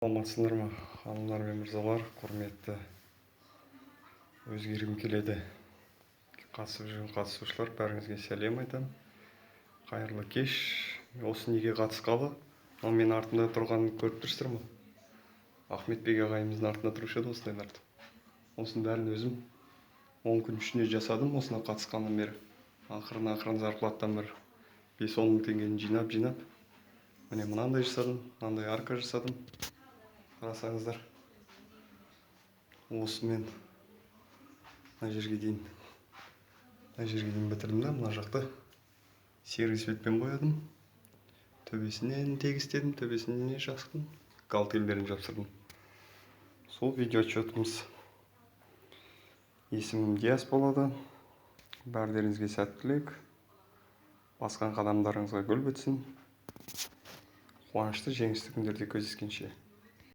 Саламатсыздар ма, ханымдар мен мырзалар, құрметті өзгергім келеді қатысып жүрген қатысушылар, бәріңізге сәлем айтамын. Қайырлы кеш. Осы неге қатысқалы, ал мен артында тұрғанын көріп тұрсыздар ма? Ахметбек ағайымыздың артында тұрушы еді осындайларды. Осының бәрін өзім 10 күн ішінде жасадым. Осына қатысқаннан бері ақырын зарплаттан бір 5-10 мың теңгені жинап міне мынандай жасадым, мынандай арка жасадым. Қарасаңыздар, осымен мына жерге дейін бітірдім да, мына жақты серый цветпен боядым. Төбесінен тегістедім, төбесіне жақтым, галтелдерін жапсырдым. Сол видео отчетымыз. Есімім Диас болады. Бәрдеріңізге сәттілік. Басқан қадамдарыңызға гүл бітсін. Қуанышты жеңісті күндерде кездескенше.